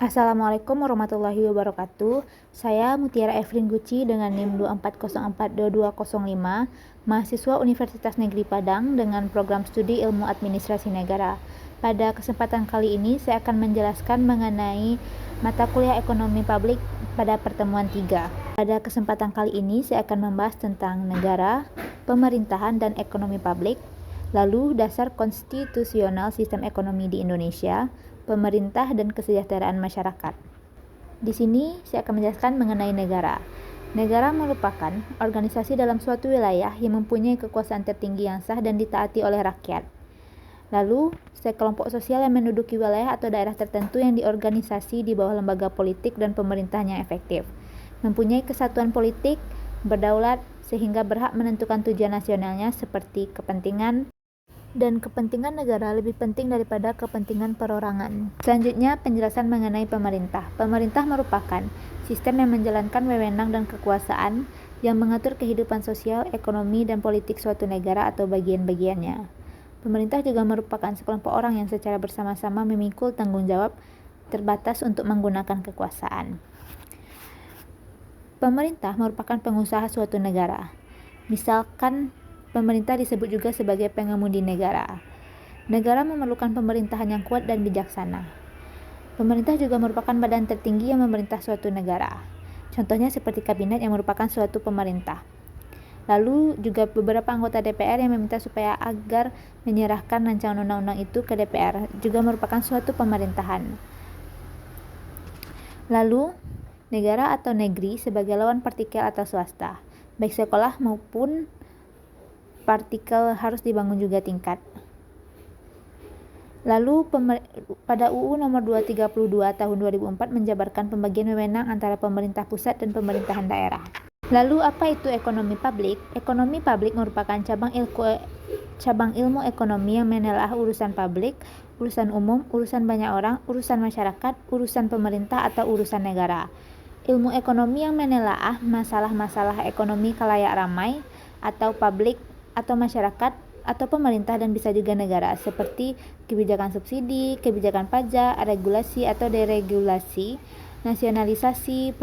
Assalamualaikum warahmatullahi wabarakatuh. Saya Mutiara Evelyn Guci dengan NIM 240422005, mahasiswa Universitas Negeri Padang dengan program studi Ilmu Administrasi Negara. Pada kesempatan kali ini saya akan menjelaskan mengenai mata kuliah Ekonomi Publik pada pertemuan 3. Pada kesempatan kali ini saya akan membahas tentang negara, pemerintahan dan ekonomi publik, lalu dasar konstitusional sistem ekonomi di Indonesia, pemerintah dan kesejahteraan masyarakat. Di sini saya akan menjelaskan mengenai negara. Negara merupakan organisasi dalam suatu wilayah yang mempunyai kekuasaan tertinggi yang sah dan ditaati oleh rakyat. Lalu, sekelompok sosial yang menduduki wilayah atau daerah tertentu yang diorganisasi di bawah lembaga politik dan pemerintahan yang efektif. Mempunyai kesatuan politik, berdaulat, sehingga berhak menentukan tujuan nasionalnya seperti kepentingan negara lebih penting daripada kepentingan perorangan. Selanjutnya, penjelasan mengenai pemerintah. Pemerintah merupakan sistem yang menjalankan wewenang dan kekuasaan yang mengatur kehidupan sosial, ekonomi, dan politik suatu negara atau bagian-bagiannya. Pemerintah juga merupakan sekelompok orang yang secara bersama-sama memikul tanggung jawab terbatas untuk menggunakan kekuasaan. Pemerintah merupakan pengusaha suatu negara. Misalkan, pemerintah disebut juga sebagai pengemudi negara. Negara memerlukan pemerintahan yang kuat dan bijaksana. Pemerintah juga merupakan badan tertinggi yang memerintah suatu negara. Contohnya seperti kabinet yang merupakan suatu pemerintah. Lalu juga beberapa anggota DPR yang meminta supaya agar menyerahkan rancangan undang-undang itu ke DPR juga merupakan suatu pemerintahan. Lalu, negara atau negeri sebagai lawan partikel atau swasta. Baik sekolah maupun partikel harus dibangun juga tingkat. Lalu pada UU nomor 232 tahun 2004 menjabarkan pembagian wewenang antara pemerintah pusat dan pemerintahan daerah. Lalu apa itu ekonomi publik? Ekonomi publik merupakan cabang ilmu ekonomi yang menelaah urusan publik, urusan umum, urusan banyak orang, urusan masyarakat, urusan pemerintah atau urusan negara. Ilmu ekonomi yang menelaah masalah-masalah ekonomi khalayak ramai atau publik atau masyarakat atau pemerintah dan bisa juga negara seperti kebijakan subsidi, kebijakan pajak, regulasi atau deregulasi, nasionalisasi,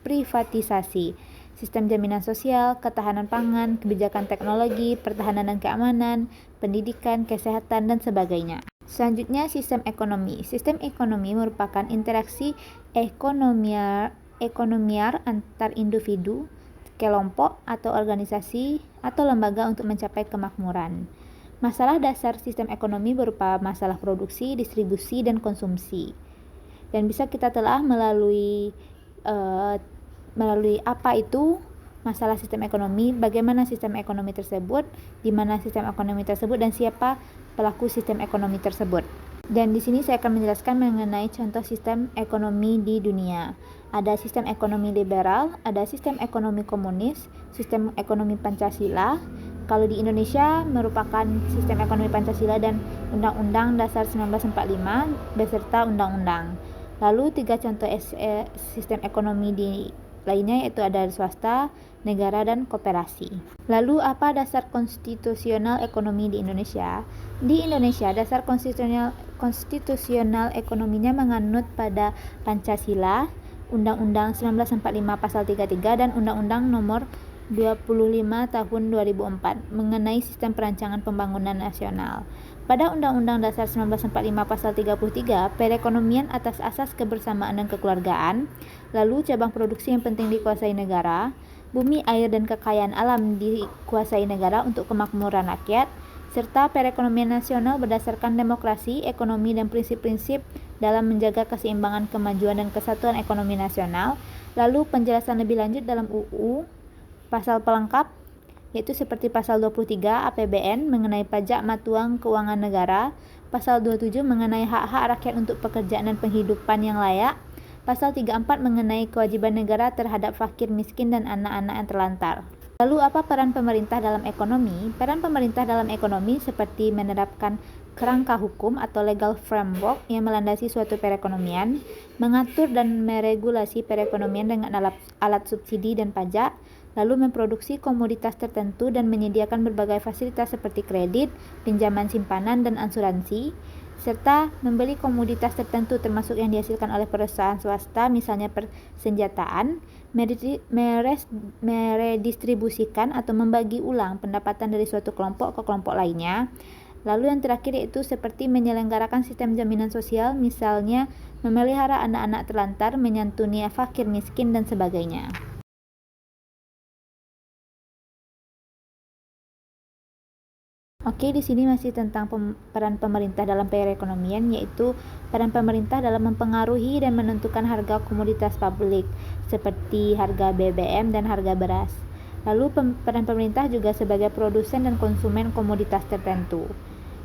privatisasi, sistem jaminan sosial, ketahanan pangan, kebijakan teknologi, pertahanan dan keamanan, pendidikan, kesehatan dan sebagainya. Selanjutnya, sistem ekonomi. Sistem ekonomi merupakan interaksi ekonomiar antar individu, kelompok atau organisasi atau lembaga untuk mencapai kemakmuran. Masalah dasar sistem ekonomi berupa masalah produksi, distribusi, dan konsumsi. Dan bisa kita telah melalui apa itu masalah sistem ekonomi, bagaimana sistem ekonomi tersebut, di mana sistem ekonomi tersebut, dan siapa pelaku sistem ekonomi tersebut. Dan di sini saya akan menjelaskan mengenai contoh sistem ekonomi di dunia. Ada sistem ekonomi liberal, ada sistem ekonomi komunis, sistem ekonomi Pancasila. Kalau di Indonesia merupakan sistem ekonomi Pancasila dan Undang-Undang Dasar 1945 beserta undang-undang. Lalu 3 contoh sistem ekonomi di lainnya yaitu ada swasta, negara, dan koperasi. Lalu apa dasar konstitusional ekonomi di Indonesia? Di Indonesia, dasar konstitusional ekonominya menganut pada Pancasila, Undang-Undang 1945 Pasal 33 dan Undang-Undang Nomor 25 Tahun 2004 mengenai sistem perancangan pembangunan nasional. Pada Undang-Undang Dasar 1945 Pasal 33, perekonomian atas asas kebersamaan dan kekeluargaan, lalu cabang produksi yang penting dikuasai negara, bumi, air, dan kekayaan alam dikuasai negara untuk kemakmuran rakyat, serta perekonomian nasional berdasarkan demokrasi, ekonomi, dan prinsip-prinsip dalam menjaga keseimbangan, kemajuan, dan kesatuan ekonomi nasional. Lalu penjelasan lebih lanjut dalam UU, pasal pelengkap, yaitu seperti pasal 23 APBN mengenai pajak matuang keuangan negara, pasal 27 mengenai hak-hak rakyat untuk pekerjaan dan penghidupan yang layak, pasal 34 mengenai kewajiban negara terhadap fakir miskin dan anak-anak yang terlantar. Lalu apa peran pemerintah dalam ekonomi? Peran pemerintah dalam ekonomi seperti menerapkan kerangka hukum atau legal framework yang melandasi suatu perekonomian, mengatur dan meregulasi perekonomian dengan alat subsidi dan pajak, lalu memproduksi komoditas tertentu dan menyediakan berbagai fasilitas seperti kredit, pinjaman simpanan, dan asuransi, serta membeli komoditas tertentu termasuk yang dihasilkan oleh perusahaan swasta, misalnya persenjataan, meredistribusikan atau membagi ulang pendapatan dari suatu kelompok ke kelompok lainnya. Lalu yang terakhir yaitu seperti menyelenggarakan sistem jaminan sosial, misalnya memelihara anak-anak terlantar, menyantuni fakir miskin, dan sebagainya. Oke, di sini masih tentang peran pemerintah dalam perekonomian, yaitu peran pemerintah dalam mempengaruhi dan menentukan harga komoditas publik seperti harga BBM dan harga beras. Lalu peran pemerintah juga sebagai produsen dan konsumen komoditas tertentu.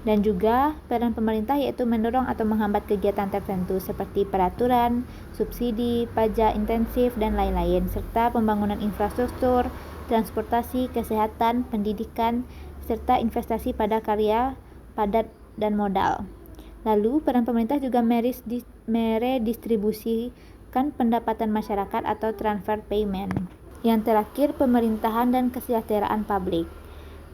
Dan juga peran pemerintah yaitu mendorong atau menghambat kegiatan tertentu seperti peraturan, subsidi, pajak intensif, dan lain-lain, serta pembangunan infrastruktur, transportasi, kesehatan, pendidikan, serta investasi pada karya padat dan modal. Lalu, peran pemerintah juga meredistribusikan pendapatan masyarakat atau transfer payment. Yang terakhir, pemerintahan dan kesejahteraan publik.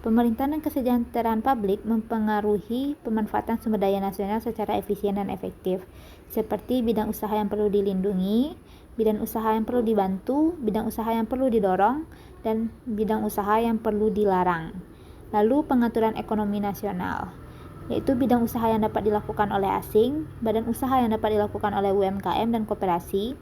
Pemerintahan dan kesejahteraan publik mempengaruhi pemanfaatan sumber daya nasional secara efisien dan efektif, seperti bidang usaha yang perlu dilindungi, bidang usaha yang perlu dibantu, bidang usaha yang perlu didorong, dan bidang usaha yang perlu dilarang. Lalu pengaturan ekonomi nasional, yaitu bidang usaha yang dapat dilakukan oleh asing, badan usaha yang dapat dilakukan oleh UMKM dan koperasi,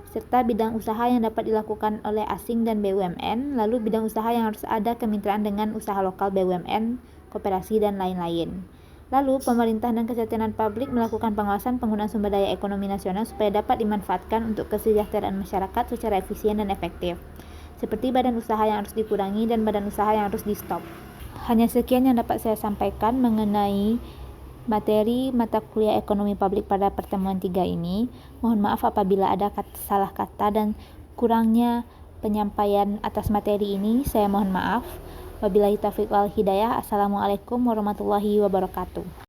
serta bidang usaha yang dapat dilakukan oleh asing dan BUMN, lalu bidang usaha yang harus ada kemitraan dengan usaha lokal BUMN, koperasi, dan lain-lain. Lalu, pemerintah dan kesejahteraan publik melakukan pengawasan penggunaan sumber daya ekonomi nasional supaya dapat dimanfaatkan untuk kesejahteraan masyarakat secara efisien dan efektif, seperti badan usaha yang harus dikurangi dan badan usaha yang harus di-stop. Hanya sekian yang dapat saya sampaikan mengenai materi mata kuliah ekonomi publik pada pertemuan 3 ini. Mohon maaf apabila ada salah kata dan kurangnya penyampaian atas materi ini, saya mohon maaf. Wabillahi taufiq wal hidayah. Assalamualaikum warahmatullahi wabarakatuh.